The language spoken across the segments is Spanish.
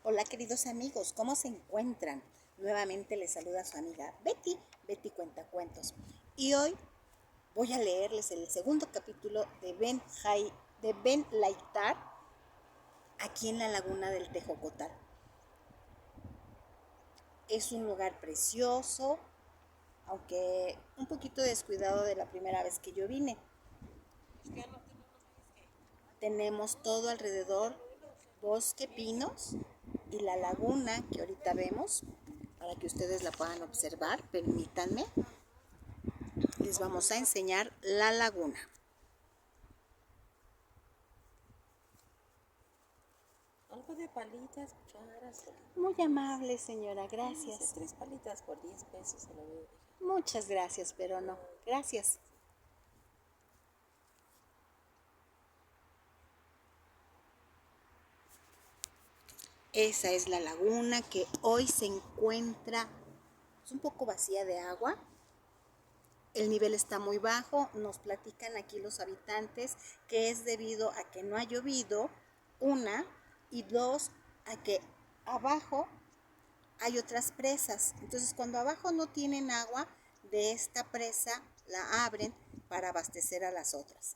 Hola queridos amigos, ¿cómo se encuentran? Nuevamente les saluda su amiga Betty Cuentacuentos. Y hoy voy a leerles el segundo capítulo de Ben Laitar, aquí en la laguna del Tejocotal. Es un lugar precioso, aunque un poquito descuidado de la primera vez que yo vine. Tenemos todo alrededor bosque, pinos y la laguna que ahorita vemos, para que ustedes la puedan observar. Permítanme, les vamos a enseñar la laguna. Algo de palitas, cucharas. Muy amable, señora, gracias. 3 palitas por 10 pesos se lo voy a dejar. Muchas gracias, pero no, gracias. Esa es la laguna que hoy se encuentra un poco vacía de agua. El nivel está muy bajo. Nos platican aquí los habitantes que es debido a que no ha llovido, una, y dos, a que abajo hay otras presas. Entonces, cuando abajo no tienen agua, de esta presa la abren para abastecer a las otras.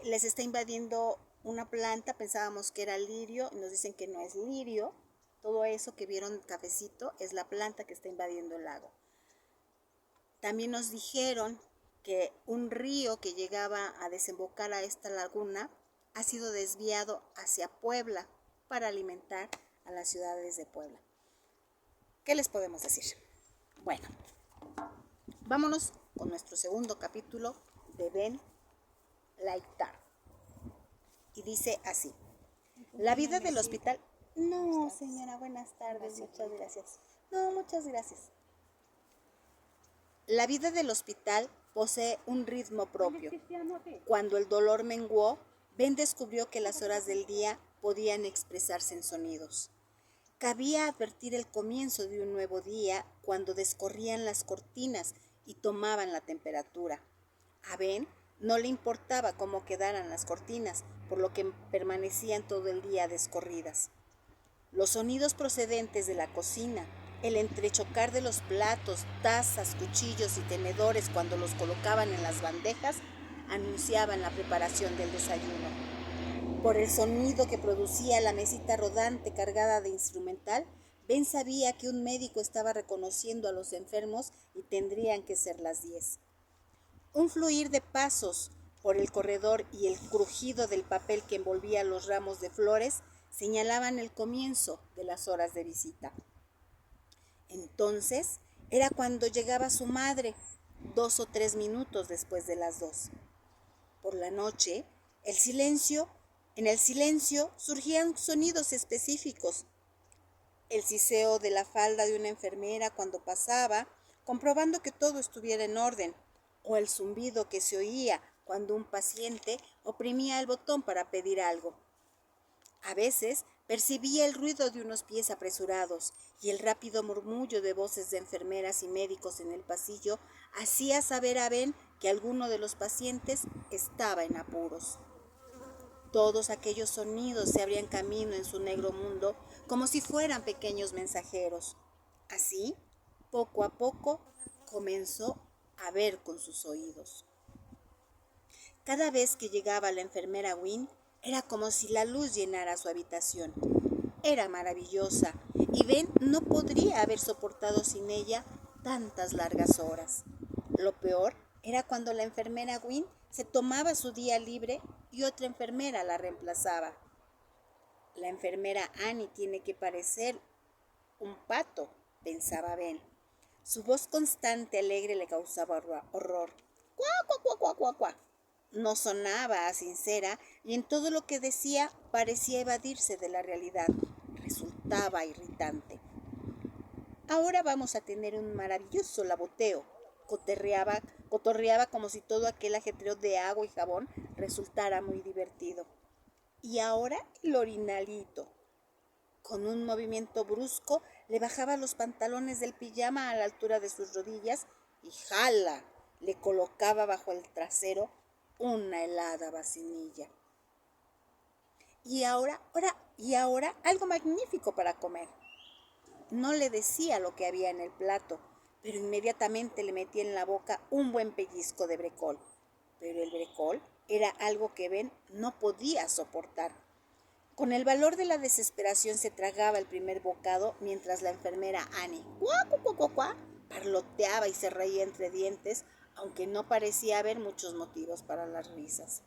Les está invadiendo una planta, pensábamos que era lirio, y nos dicen que no es lirio. Todo eso que vieron cafecito es la planta que está invadiendo el lago. También nos dijeron que un río que llegaba a desembocar a esta laguna ha sido desviado hacia Puebla para alimentar a las ciudades de Puebla. ¿Qué les podemos decir? Bueno, vámonos con nuestro segundo capítulo de Ben Laitar. Y dice así: la vida del hospital. No, señora, buenas tardes, muchas gracias. No, muchas gracias. La vida del hospital posee un ritmo propio. Cuando el dolor menguó, Ben descubrió que las horas del día podían expresarse en sonidos. Cabía advertir el comienzo de un nuevo día cuando descorrían las cortinas y tomaban la temperatura. A Ben no le importaba cómo quedaran las cortinas, por lo que permanecían todo el día descorridas. Los sonidos procedentes de la cocina, el entrechocar de los platos, tazas, cuchillos y tenedores cuando los colocaban en las bandejas, anunciaban la preparación del desayuno. Por el sonido que producía la mesita rodante cargada de instrumental, Ben sabía que un médico estaba reconociendo a los enfermos y tendrían que ser las 10. Un fluir de pasos por el corredor y el crujido del papel que envolvía los ramos de flores señalaban el comienzo de las horas de visita. Entonces era cuando llegaba su madre, 2 o 3 minutos después de las 2. Por la noche, en el silencio surgían sonidos específicos. El siseo de la falda de una enfermera cuando pasaba, comprobando que todo estuviera en orden, o el zumbido que se oía cuando un paciente oprimía el botón para pedir algo. A veces percibía el ruido de unos pies apresurados y el rápido murmullo de voces de enfermeras y médicos en el pasillo hacía saber a Ben que alguno de los pacientes estaba en apuros. Todos aquellos sonidos se abrían camino en su negro mundo como si fueran pequeños mensajeros. Así, poco a poco, comenzó a ver con sus oídos. Cada vez que llegaba la enfermera Wynne, era como si la luz llenara su habitación. Era maravillosa y Ben no podría haber soportado sin ella tantas largas horas. Lo peor era cuando la enfermera Wynne se tomaba su día libre y otra enfermera la reemplazaba. La enfermera Annie tiene que parecer un pato, pensaba Ben. Su voz constante alegre le causaba horror. ¡Cuá, cuá, cuá, cuá, cuá, cuá! No sonaba sincera y en todo lo que decía parecía evadirse de la realidad. Resultaba irritante. Ahora vamos a tener un maravilloso laboteo. Cotorreaba como si todo aquel ajetreo de agua y jabón resultara muy divertido. Y ahora el orinalito. Con un movimiento brusco le bajaba los pantalones del pijama a la altura de sus rodillas y ¡jala! Le colocaba bajo el trasero una helada vacinilla. Y ahora y ahora algo magnífico para comer. No le decía lo que había en el plato, pero inmediatamente le metía en la boca un buen pellizco de brecol. Pero el brecol era algo que Ben no podía soportar. Con el valor de la desesperación se tragaba el primer bocado mientras la enfermera Annie parloteaba y se reía entre dientes, aunque no parecía haber muchos motivos para las risas.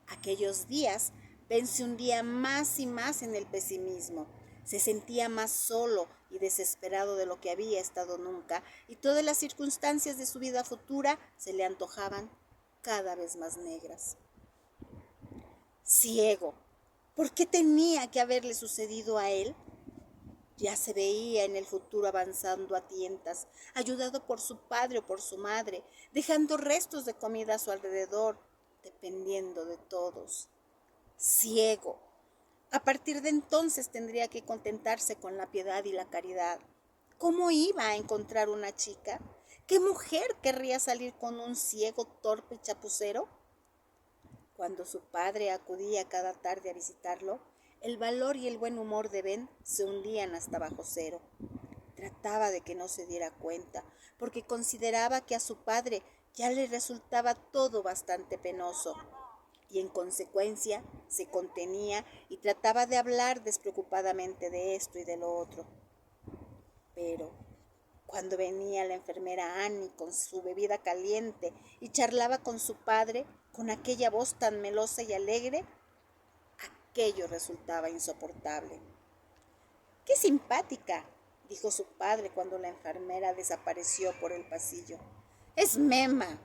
Aquellos días, Ben se hundía más y más en el pesimismo. Se sentía más solo y desesperado de lo que había estado nunca, y todas las circunstancias de su vida futura se le antojaban cada vez más negras. Ciego. ¿Por qué tenía que haberle sucedido a él? Ya se veía en el futuro avanzando a tientas, ayudado por su padre o por su madre, dejando restos de comida a su alrededor, dependiendo de todos. Ciego. A partir de entonces tendría que contentarse con la piedad y la caridad. ¿Cómo iba a encontrar una chica? ¿Qué mujer querría salir con un ciego, torpe y chapucero? Cuando su padre acudía cada tarde a visitarlo, el valor y el buen humor de Ben se hundían hasta bajo cero. Trataba de que no se diera cuenta, porque consideraba que a su padre ya le resultaba todo bastante penoso, y en consecuencia se contenía y trataba de hablar despreocupadamente de esto y de lo otro. Pero cuando venía la enfermera Annie con su bebida caliente y charlaba con su padre con aquella voz tan melosa y alegre, aquello resultaba insoportable. ¡Qué simpática!, dijo su padre cuando la enfermera desapareció por el pasillo. ¡Es Mema!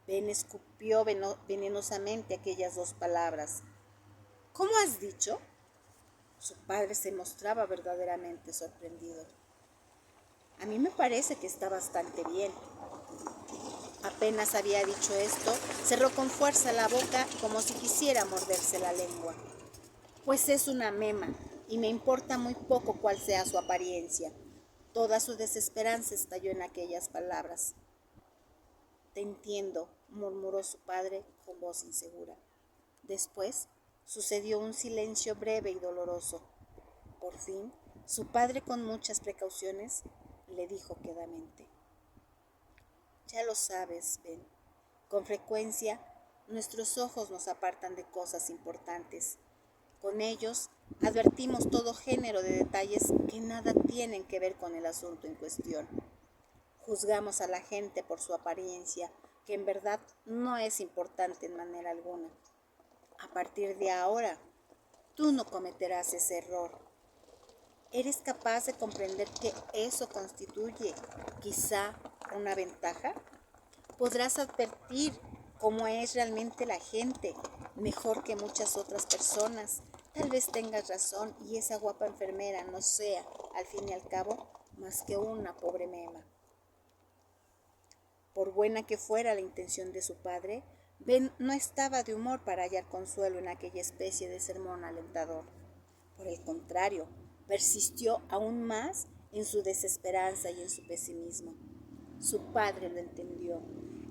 Ben escupió venenosamente aquellas dos palabras. ¿Cómo has dicho? Su padre se mostraba verdaderamente sorprendido. A mí me parece que está bastante bien. Apenas había dicho esto, cerró con fuerza la boca como si quisiera morderse la lengua. Pues es una mema, y me importa muy poco cuál sea su apariencia. Toda su desesperanza estalló en aquellas palabras. Te entiendo, murmuró su padre con voz insegura. Después sucedió un silencio breve y doloroso. Por fin, su padre, con muchas precauciones, le dijo quedamente: ya lo sabes, Ben, con frecuencia nuestros ojos nos apartan de cosas importantes. Con ellos advertimos todo género de detalles que nada tienen que ver con el asunto en cuestión. Juzgamos a la gente por su apariencia, que en verdad no es importante en manera alguna. A partir de ahora, tú no cometerás ese error. ¿Eres capaz de comprender que eso constituye, quizá, una ventaja? Podrás advertir cómo es realmente la gente, mejor que muchas otras personas. Tal vez tengas razón y esa guapa enfermera no sea, al fin y al cabo, más que una pobre mema. Por buena que fuera la intención de su padre, Ben no estaba de humor para hallar consuelo en aquella especie de sermón alentador. Por el contrario, persistió aún más en su desesperanza y en su pesimismo. Su padre lo entendió.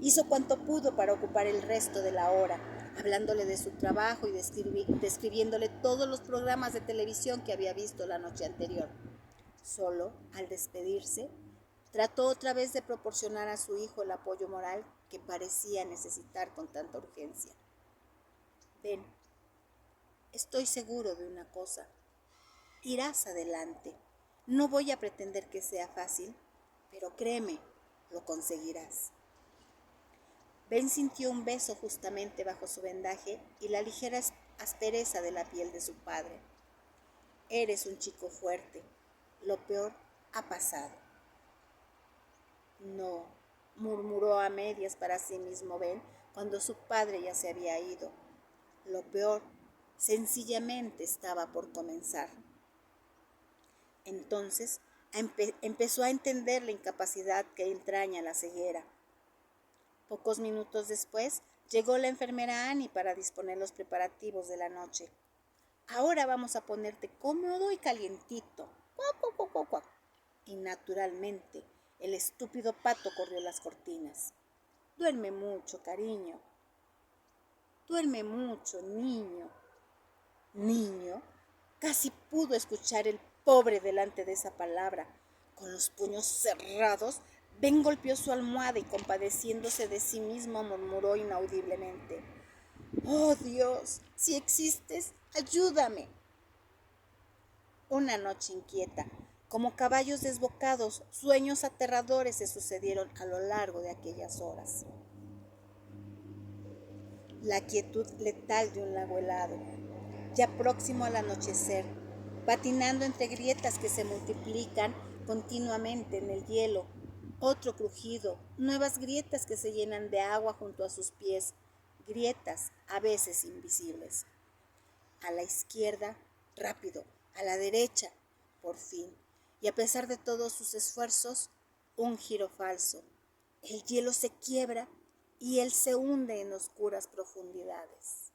Hizo cuanto pudo para ocupar el resto de la hora, hablándole de su trabajo y describiéndole todos los programas de televisión que había visto la noche anterior. Solo, al despedirse, trató otra vez de proporcionar a su hijo el apoyo moral que parecía necesitar con tanta urgencia. Ven, estoy seguro de una cosa. Irás adelante. No voy a pretender que sea fácil, pero créeme, lo conseguirás. Ben sintió un beso justamente bajo su vendaje y la ligera aspereza de la piel de su padre. Eres un chico fuerte. Lo peor ha pasado. No, murmuró a medias para sí mismo Ben cuando su padre ya se había ido. Lo peor sencillamente estaba por comenzar. Entonces empezó a entender la incapacidad que entraña la ceguera. Pocos minutos después llegó la enfermera Annie para disponer los preparativos de la noche. Ahora vamos a ponerte cómodo y calientito. Cuac, cuac, cuac, cuac, cuac. Y naturalmente el estúpido pato corrió las cortinas. Duerme mucho, cariño. Duerme mucho, niño. ¿Niño? Casi pudo escuchar el pobre delante de esa palabra. Con los puños cerrados, Ben golpeó su almohada y compadeciéndose de sí mismo murmuró inaudiblemente: «Oh Dios, si existes, ayúdame». Una noche inquieta, como caballos desbocados, sueños aterradores se sucedieron a lo largo de aquellas horas. La quietud letal de un lago helado, ya próximo al anochecer, patinando entre grietas que se multiplican continuamente en el hielo, otro crujido, nuevas grietas que se llenan de agua junto a sus pies, grietas a veces invisibles. A la izquierda, rápido, a la derecha, por fin, y a pesar de todos sus esfuerzos, un giro falso. El hielo se quiebra y él se hunde en oscuras profundidades.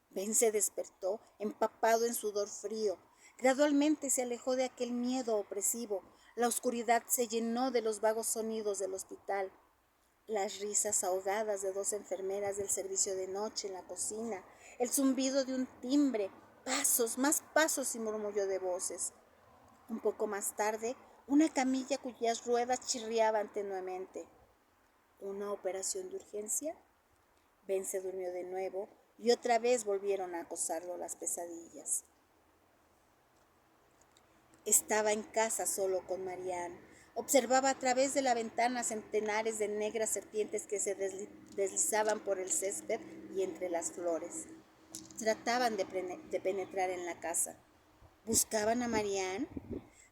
Ben se despertó, empapado en sudor frío. Gradualmente se alejó de aquel miedo opresivo. La oscuridad se llenó de los vagos sonidos del hospital. Las risas ahogadas de dos enfermeras del servicio de noche en la cocina, el zumbido de un timbre, pasos, más pasos y murmullo de voces. Un poco más tarde, una camilla cuyas ruedas chirriaban tenuemente. ¿Una operación de urgencia? Ben se durmió de nuevo y otra vez volvieron a acosarlo las pesadillas. Estaba en casa solo con Marianne. Observaba a través de la ventana centenares de negras serpientes que se deslizaban por el césped y entre las flores. Trataban de penetrar en la casa. ¿Buscaban a Marianne?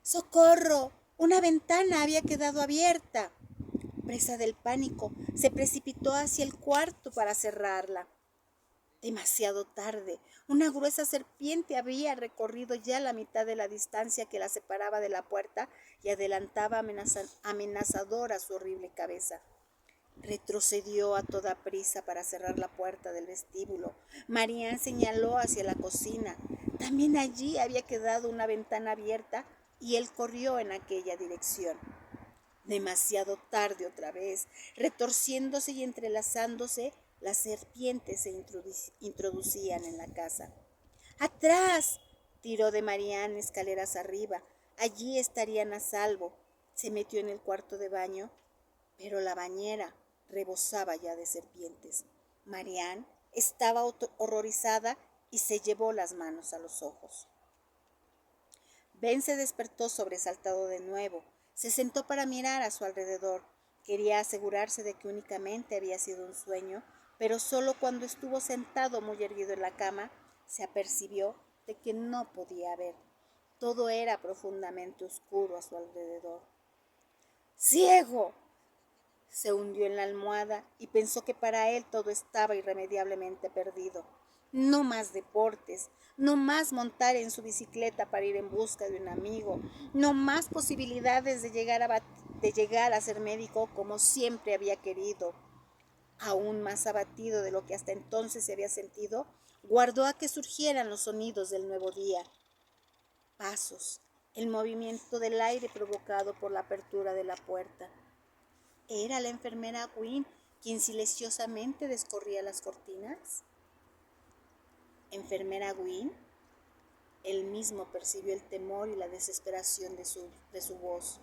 ¡Socorro! Una ventana había quedado abierta. Presa del pánico, se precipitó hacia el cuarto para cerrarla. Demasiado tarde, una gruesa serpiente había recorrido ya la mitad de la distancia que la separaba de la puerta y adelantaba amenazadora su horrible cabeza. Retrocedió a toda prisa para cerrar la puerta del vestíbulo. Marianne señaló hacia la cocina. También allí había quedado una ventana abierta y él corrió en aquella dirección. Demasiado tarde otra vez, retorciéndose y entrelazándose, las serpientes se introducían en la casa. ¡Atrás!, tiró de Marianne escaleras arriba. Allí estarían a salvo. Se metió en el cuarto de baño, pero la bañera rebosaba ya de serpientes. Marianne estaba horrorizada y se llevó las manos a los ojos. Ben se despertó sobresaltado de nuevo. Se sentó para mirar a su alrededor. Quería asegurarse de que únicamente había sido un sueño, pero solo cuando estuvo sentado muy erguido en la cama, se apercibió de que no podía ver. Todo era profundamente oscuro a su alrededor. ¡Ciego!, se hundió en la almohada y pensó que para él todo estaba irremediablemente perdido. No más deportes, no más montar en su bicicleta para ir en busca de un amigo, no más posibilidades de llegar a ser médico como siempre había querido. Aún más abatido de lo que hasta entonces se había sentido, guardó a que surgieran los sonidos del nuevo día. Pasos, el movimiento del aire provocado por la apertura de la puerta. ¿Era la enfermera Gwyn quien silenciosamente descorría las cortinas? ¿Enfermera Gwyn? Él mismo percibió el temor y la desesperación de su voz.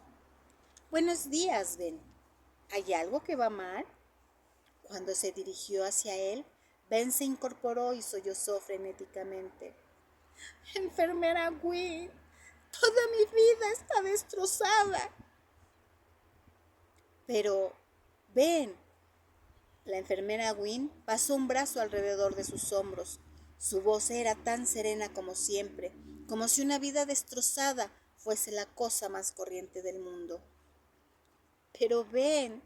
«Buenos días, Ben. ¿Hay algo que va mal?» Cuando se dirigió hacia él, Ben se incorporó y sollozó frenéticamente. «Enfermera Gwyn, toda mi vida está destrozada». «Pero, Ben». La enfermera Gwyn pasó un brazo alrededor de sus hombros. Su voz era tan serena como siempre, como si una vida destrozada fuese la cosa más corriente del mundo. «Pero Ben,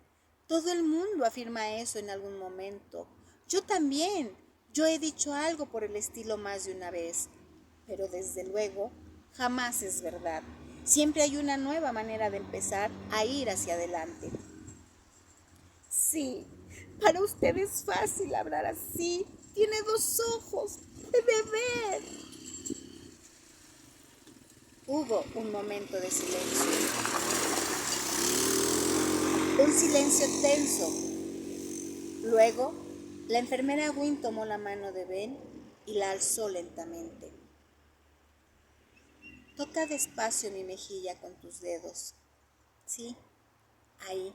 todo el mundo afirma eso en algún momento. Yo también. Yo he dicho algo por el estilo más de una vez. Pero desde luego, jamás es verdad. Siempre hay una nueva manera de empezar a ir hacia adelante». «Sí, para usted es fácil hablar así. Tiene 2 ojos. Debe ver». Hubo un momento de silencio. Un silencio tenso. Luego, la enfermera Gwyn tomó la mano de Ben y la alzó lentamente. Toca despacio mi mejilla con tus dedos. Sí, ahí.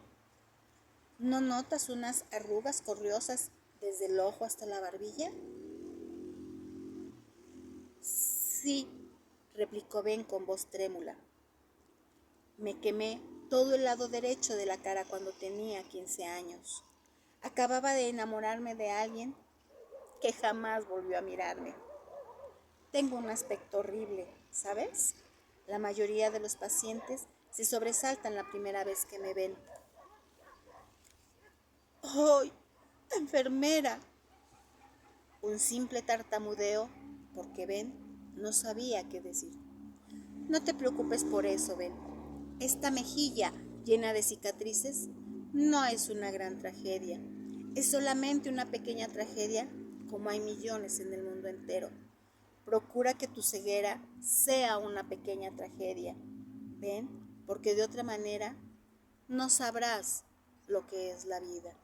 ¿No notas unas arrugas corriosas desde el ojo hasta la barbilla? Sí, replicó Ben con voz trémula. Me quemé todo el lado derecho de la cara cuando tenía 15 años. Acababa de enamorarme de alguien que jamás volvió a mirarme. Tengo un aspecto horrible, ¿sabes? La mayoría de los pacientes se sobresaltan la primera vez que me ven. ¡Ay, enfermera! Un simple tartamudeo, porque Ben no sabía qué decir. No te preocupes por eso, Ben. Esta mejilla llena de cicatrices no es una gran tragedia. Es solamente una pequeña tragedia, como hay millones en el mundo entero. Procura que tu ceguera sea una pequeña tragedia. ¿Ven? Porque de otra manera no sabrás lo que es la vida.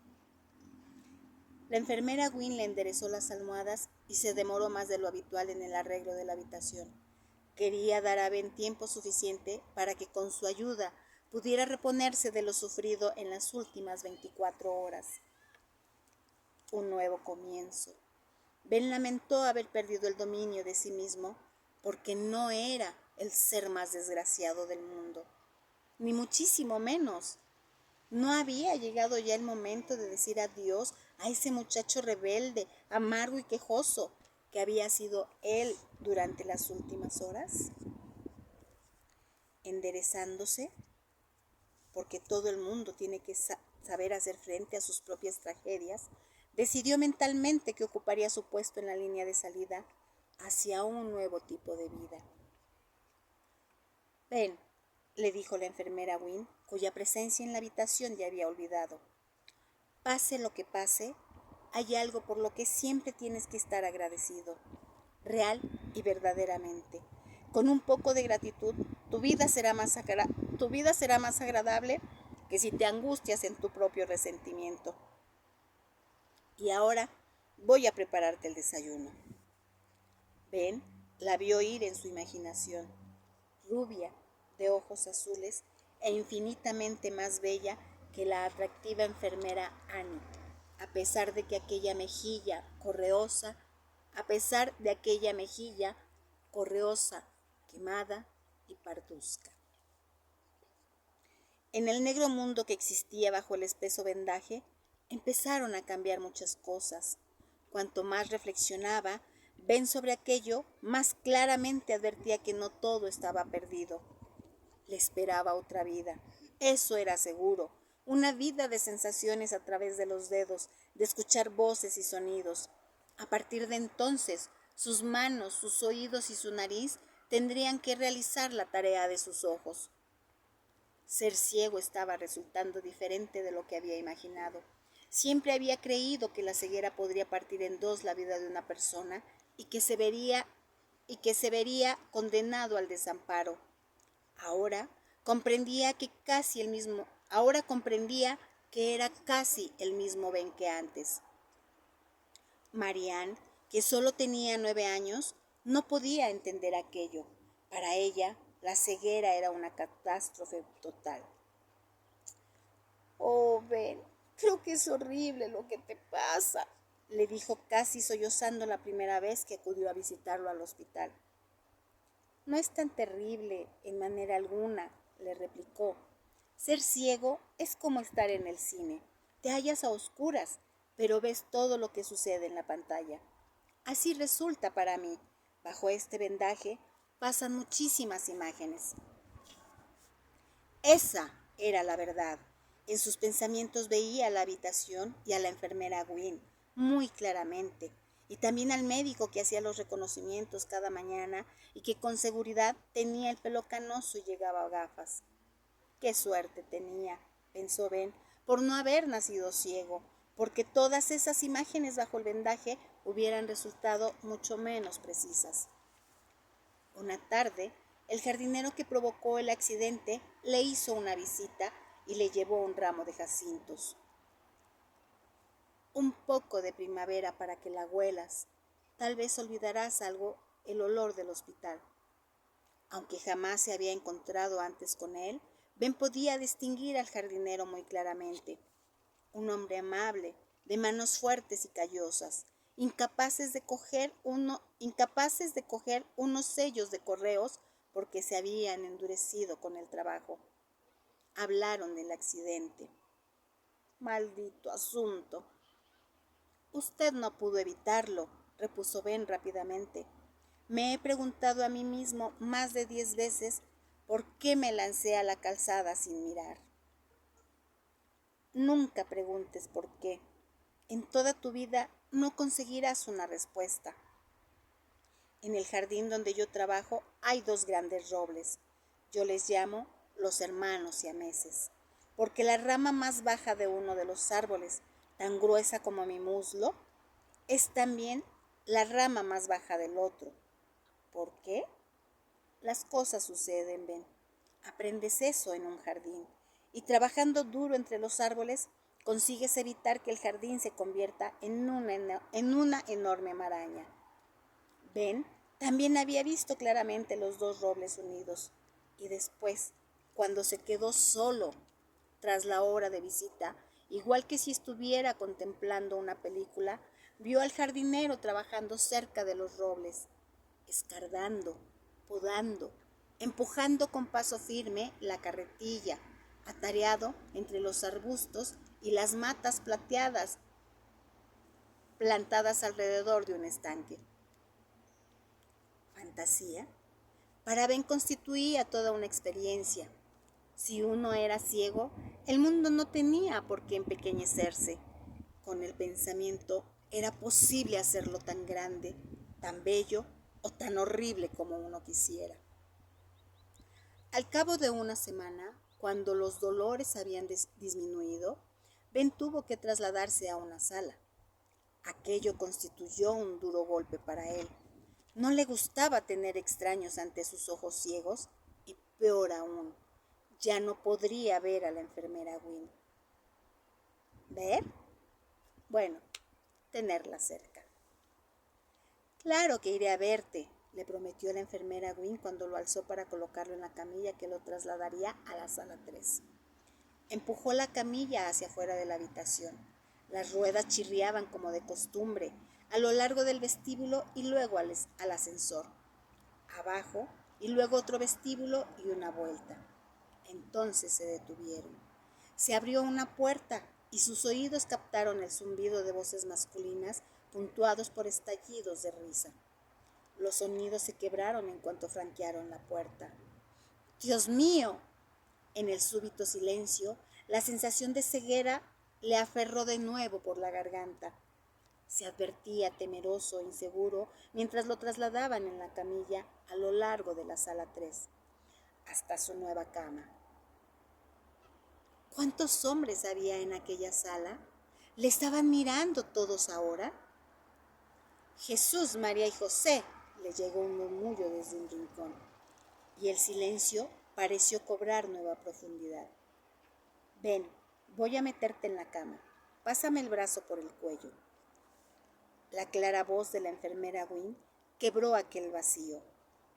La enfermera Gwyn le enderezó las almohadas y se demoró más de lo habitual en el arreglo de la habitación. Quería dar a Ben tiempo suficiente para que con su ayuda pudiera reponerse de lo sufrido en las últimas 24 horas. Un nuevo comienzo. Ben lamentó haber perdido el dominio de sí mismo porque no era el ser más desgraciado del mundo, ni muchísimo menos. ¿No había llegado ya el momento de decir adiós a ese muchacho rebelde, amargo y quejoso que había sido él durante las últimas horas? Enderezándose, porque todo el mundo tiene que saber hacer frente a sus propias tragedias, decidió mentalmente que ocuparía su puesto en la línea de salida hacia un nuevo tipo de vida. Ven, le dijo la enfermera Gwyn, cuya presencia en la habitación ya había olvidado. Pase lo que pase, hay algo por lo que siempre tienes que estar agradecido, real y verdaderamente. Con un poco de gratitud, tu vida será más agradable que si te angustias en tu propio resentimiento. Y ahora voy a prepararte el desayuno. Ben la vio ir en su imaginación, rubia, de ojos azules e infinitamente más bella que la atractiva enfermera Annie, a pesar de aquella mejilla correosa, quemada y parduzca. En el negro mundo que existía bajo el espeso vendaje, empezaron a cambiar muchas cosas. Cuanto más reflexionaba, Ben sobre aquello, más claramente advertía que no todo estaba perdido. Le esperaba otra vida, eso era seguro, una vida de sensaciones a través de los dedos, de escuchar voces y sonidos. A partir de entonces, sus manos, sus oídos y su nariz tendrían que realizar la tarea de sus ojos. Ser ciego estaba resultando diferente de lo que había imaginado. Siempre había creído que la ceguera podría partir en dos la vida de una persona y que se vería condenado al desamparo. Ahora comprendía que era casi el mismo Ben que antes. Marianne, que solo tenía 9 años, no podía entender aquello. Para ella, la ceguera era una catástrofe total. Oh, Ben, creo que es horrible lo que te pasa, le dijo casi sollozando la primera vez que acudió a visitarlo al hospital. No es tan terrible en manera alguna, le replicó. Ser ciego es como estar en el cine. Te hallas a oscuras, pero ves todo lo que sucede en la pantalla. Así resulta para mí. Bajo este vendaje pasan muchísimas imágenes. Esa era la verdad. En sus pensamientos veía a la habitación y a la enfermera Gwyn muy claramente, y también al médico que hacía los reconocimientos cada mañana y que con seguridad tenía el pelo canoso y llevaba gafas. Qué suerte tenía, pensó Ben, por no haber nacido ciego, porque todas esas imágenes bajo el vendaje hubieran resultado mucho menos precisas. Una tarde, el jardinero que provocó el accidente le hizo una visita y le llevó un ramo de jacintos. Un poco de primavera para que la huelas, Tal vez olvidarás algo el olor del hospital. Aunque jamás se había encontrado antes con él, Ben podía distinguir al jardinero muy claramente. Un hombre amable, de manos fuertes y callosas, incapaces de coger unos sellos de correos porque se habían endurecido con el trabajo. Hablaron del accidente. Maldito asunto. Usted no pudo evitarlo, repuso Ben rápidamente. Me he preguntado a mí mismo más de 10 veces por qué me lancé a la calzada sin mirar. Nunca preguntes por qué. En toda tu vida no conseguirás una respuesta. En el jardín donde yo trabajo hay 2 grandes robles. Yo les llamo los hermanos siameses, porque la rama más baja de uno de los árboles, tan gruesa como mi muslo, es también la rama más baja del otro. ¿Por qué? Las cosas suceden, Ben. Aprendes eso en un jardín, y trabajando duro entre los árboles consigues evitar que el jardín se convierta en una enorme maraña. Ben también había visto claramente los 2 robles unidos, y después, cuando se quedó solo tras la hora de visita, igual que si estuviera contemplando una película, vio al jardinero trabajando cerca de los robles, escardando, podando, empujando con paso firme la carretilla, atareado entre los arbustos y las matas plateadas plantadas alrededor de un estanque. Fantasía. Para Ben constituía toda una experiencia. Si uno era ciego, el mundo no tenía por qué empequeñecerse. Con el pensamiento era posible hacerlo tan grande, tan bello o tan horrible como uno quisiera. Al cabo de una semana, cuando los dolores habían disminuido, Ben tuvo que trasladarse a una sala. Aquello constituyó un duro golpe para él. No le gustaba tener extraños ante sus ojos ciegos y, peor aún, ya no podría ver a la enfermera Wynne. ¿Ver? Bueno, tenerla cerca. Claro que iré a verte, le prometió la enfermera Wynne cuando lo alzó para colocarlo en la camilla que lo trasladaría a la sala 3. Empujó la camilla hacia afuera de la habitación. Las ruedas chirriaban como de costumbre a lo largo del vestíbulo y luego al ascensor. Abajo y luego otro vestíbulo y una vuelta. Entonces se detuvieron. Se abrió una puerta y sus oídos captaron el zumbido de voces masculinas puntuados por estallidos de risa. Los sonidos se quebraron en cuanto franquearon la puerta. ¡Dios mío! En el súbito silencio, la sensación de ceguera le aferró de nuevo por la garganta. Se advertía temeroso e inseguro mientras lo trasladaban en la camilla a lo largo de la sala 3, hasta su nueva cama. ¿Cuántos hombres había en aquella sala? ¿Le estaban mirando todos ahora? Jesús, María y José, le llegó un murmullo desde un rincón, y el silencio pareció cobrar nueva profundidad. Ven, voy a meterte en la cama. Pásame el brazo por el cuello. La clara voz de la enfermera Wynne quebró aquel vacío.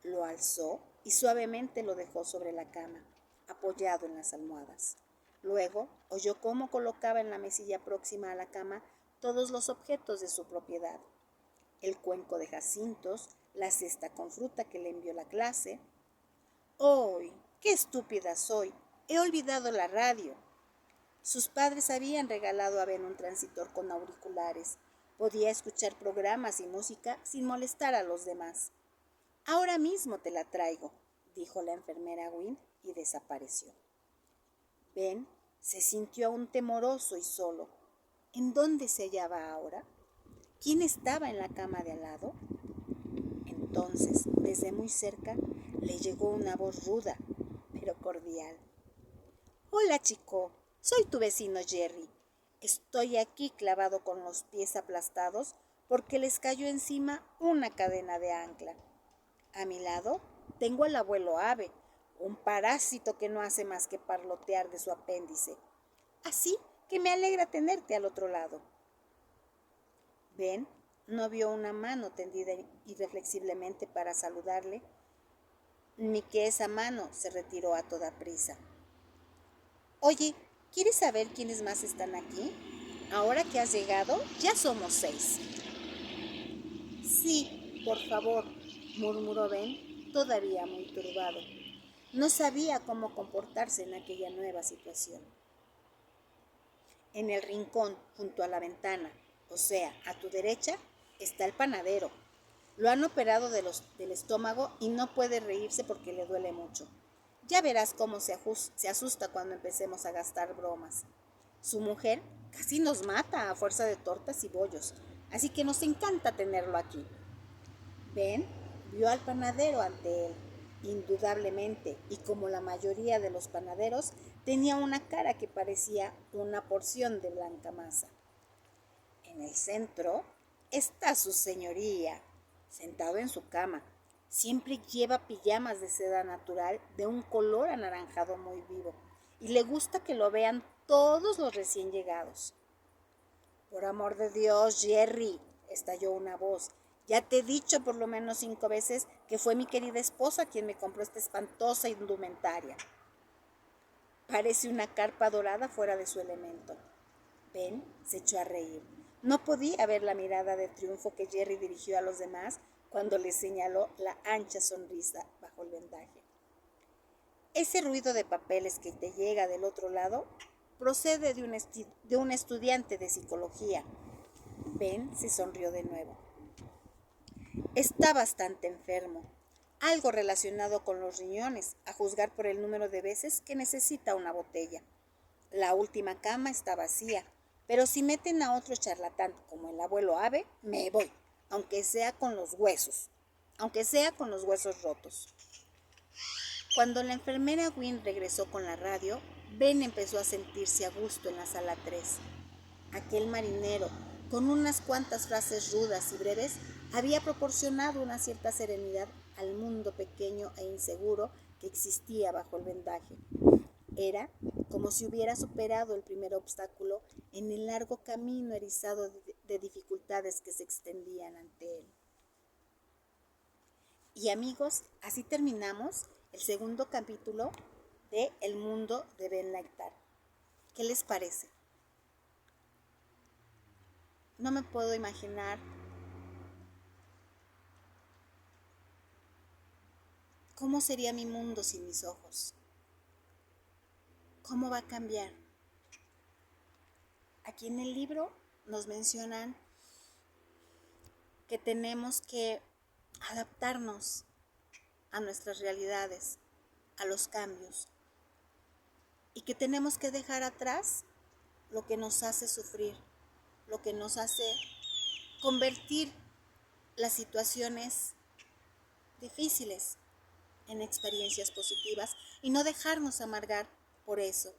Lo alzó y suavemente lo dejó sobre la cama, apoyado en las almohadas. Luego oyó cómo colocaba en la mesilla próxima a la cama todos los objetos de su propiedad. El cuenco de jacintos, la cesta con fruta que le envió la clase. ¡Ay, qué estúpida soy! He olvidado la radio. Sus padres habían regalado a Ben un transistor con auriculares. Podía escuchar programas y música sin molestar a los demás. Ahora mismo te la traigo, dijo la enfermera Wynne y desapareció. Ben se sintió aún temoroso y solo. ¿En dónde se hallaba ahora? ¿Quién estaba en la cama de al lado? Entonces, desde muy cerca, le llegó una voz ruda, pero cordial. Hola, chico, soy tu vecino Jerry. Estoy aquí clavado con los pies aplastados porque les cayó encima una cadena de ancla. A mi lado tengo al abuelo Ave, un parásito que no hace más que parlotear de su apéndice. Así que me alegra tenerte al otro lado. Ben no vio una mano tendida irreflexiblemente para saludarle, ni que esa mano se retiró a toda prisa. Oye, ¿quieres saber quiénes más están aquí? Ahora que has llegado, ya somos 6. Sí, por favor, murmuró Ben, todavía muy turbado. No sabía cómo comportarse en aquella nueva situación. En el rincón, junto a la ventana, o sea, a tu derecha, está el panadero. Lo han operado del estómago y no puede reírse porque le duele mucho. Ya verás cómo se asusta cuando empecemos a gastar bromas. Su mujer casi nos mata a fuerza de tortas y bollos, así que nos encanta tenerlo aquí. Ben vio al panadero ante él, indudablemente, y como la mayoría de los panaderos, tenía una cara que parecía una porción de blanca masa. En el centro está su señoría, sentado en su cama. Siempre lleva pijamas de seda natural de un color anaranjado muy vivo, y le gusta que lo vean todos los recién llegados. Por amor de Dios, Jerry, estalló una voz. Ya te he dicho por lo menos 5 veces que fue mi querida esposa quien me compró esta espantosa indumentaria. Parece una carpa dorada fuera de su elemento. Ben se echó a reír. No podía ver la mirada de triunfo que Jerry dirigió a los demás cuando le señaló la ancha sonrisa bajo el vendaje. Ese ruido de papeles que te llega del otro lado procede de un estudiante de psicología. Ben se sonrió de nuevo. Está bastante enfermo, algo relacionado con los riñones, a juzgar por el número de veces que necesita una botella. La última cama está vacía, pero si meten a otro charlatán como el abuelo Ave, me voy, aunque sea con los huesos rotos. Cuando la enfermera Wynne regresó con la radio, Ben empezó a sentirse a gusto en la sala 3. Aquel marinero, con unas cuantas frases rudas y breves, había proporcionado una cierta serenidad al mundo pequeño e inseguro que existía bajo el vendaje. Era como si hubiera superado el primer obstáculo en el largo camino erizado de dificultades que se extendían ante él. Y amigos, así terminamos el segundo capítulo de El mundo de Ben Lecter. ¿Qué les parece? No me puedo imaginar cómo sería mi mundo sin mis ojos. ¿Cómo va a cambiar? Aquí en el libro nos mencionan que tenemos que adaptarnos a nuestras realidades, a los cambios, y que tenemos que dejar atrás lo que nos hace sufrir, lo que nos hace convertir las situaciones difíciles en experiencias positivas y no dejarnos amargar por eso.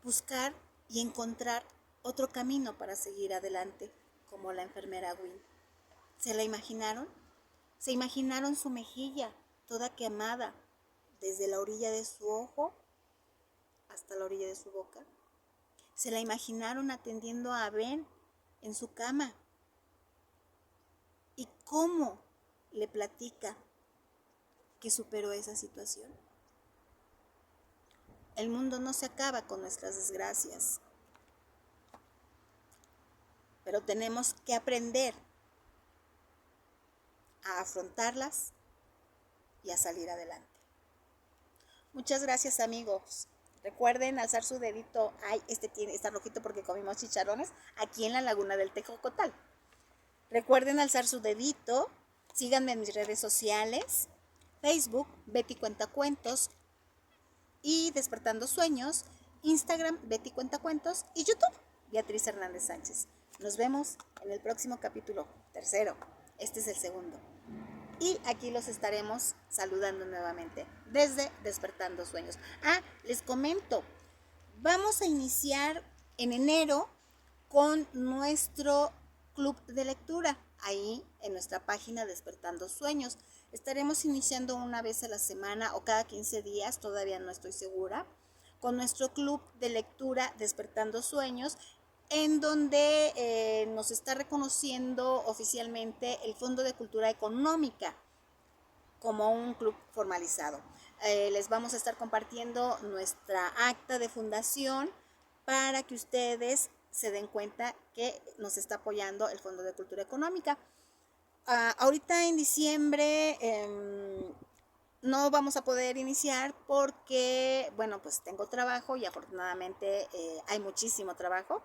Buscar y encontrar otro camino para seguir adelante, como la enfermera Wynne. ¿Se la imaginaron? ¿Se imaginaron su mejilla toda quemada desde la orilla de su ojo hasta la orilla de su boca? ¿Se la imaginaron atendiendo a Ben en su cama? ¿Y cómo le platica que superó esa situación? El mundo no se acaba con nuestras desgracias, pero tenemos que aprender a afrontarlas y a salir adelante. Muchas gracias, amigos. Recuerden alzar su dedito. Ay, está rojito porque comimos chicharrones aquí en la Laguna del Tejocotal. Recuerden alzar su dedito. Síganme en mis redes sociales: Facebook, Betty Cuentacuentos, y Despertando Sueños, Instagram, Betty Cuentacuentos, y YouTube, Beatriz Hernández Sánchez. Nos vemos en el próximo capítulo, tercero. Este es el segundo. Y aquí los estaremos saludando nuevamente desde Despertando Sueños. Les comento, vamos a iniciar en enero con nuestro club de lectura, ahí en nuestra página Despertando Sueños. Estaremos iniciando una vez a la semana o cada 15 días, todavía no estoy segura, con nuestro club de lectura Despertando Sueños, en donde nos está reconociendo oficialmente el Fondo de Cultura Económica como un club formalizado. Les vamos a estar compartiendo nuestra acta de fundación para que ustedes se den cuenta que nos está apoyando el Fondo de Cultura Económica. Ahorita en diciembre no vamos a poder iniciar porque, bueno, pues tengo trabajo y afortunadamente hay muchísimo trabajo.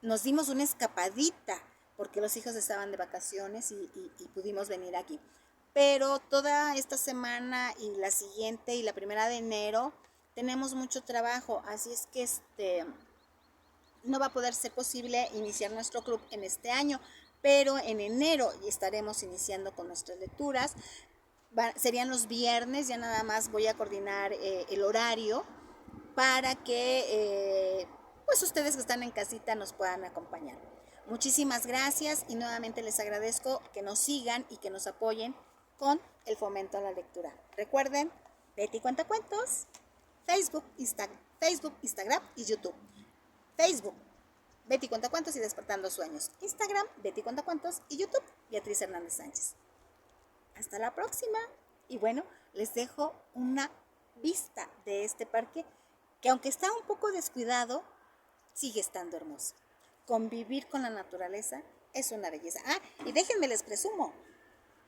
Nos dimos una escapadita porque los hijos estaban de vacaciones y pudimos venir aquí. Pero toda esta semana y la siguiente y la primera de enero tenemos mucho trabajo, así es que no va a poder ser posible iniciar nuestro club en este año, pero en enero estaremos iniciando con nuestras lecturas. Serían los viernes, ya nada más voy a coordinar el horario para que pues ustedes que están en casita nos puedan acompañar. Muchísimas gracias y nuevamente les agradezco que nos sigan y que nos apoyen con el fomento a la lectura. Recuerden, Betty Cuentacuentos, Facebook, Instagram y YouTube. Facebook, Betty Cuentacuentos y Despertando Sueños. Instagram, Betty Cuentacuentos y YouTube, Beatriz Hernández Sánchez. Hasta la próxima. Y bueno, les dejo una vista de este parque que aunque está un poco descuidado, sigue estando hermoso. Convivir con la naturaleza es una belleza. Y déjenme les presumo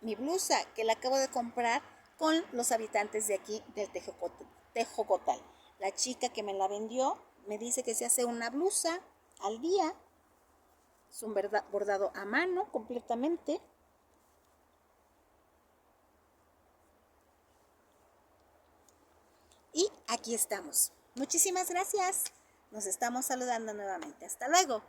mi blusa que la acabo de comprar con los habitantes de aquí del Tejocotal. La chica que me la vendió me dice que se hace una blusa al día. Es un bordado a mano completamente. Y aquí estamos. Muchísimas gracias. Nos estamos saludando nuevamente. Hasta luego.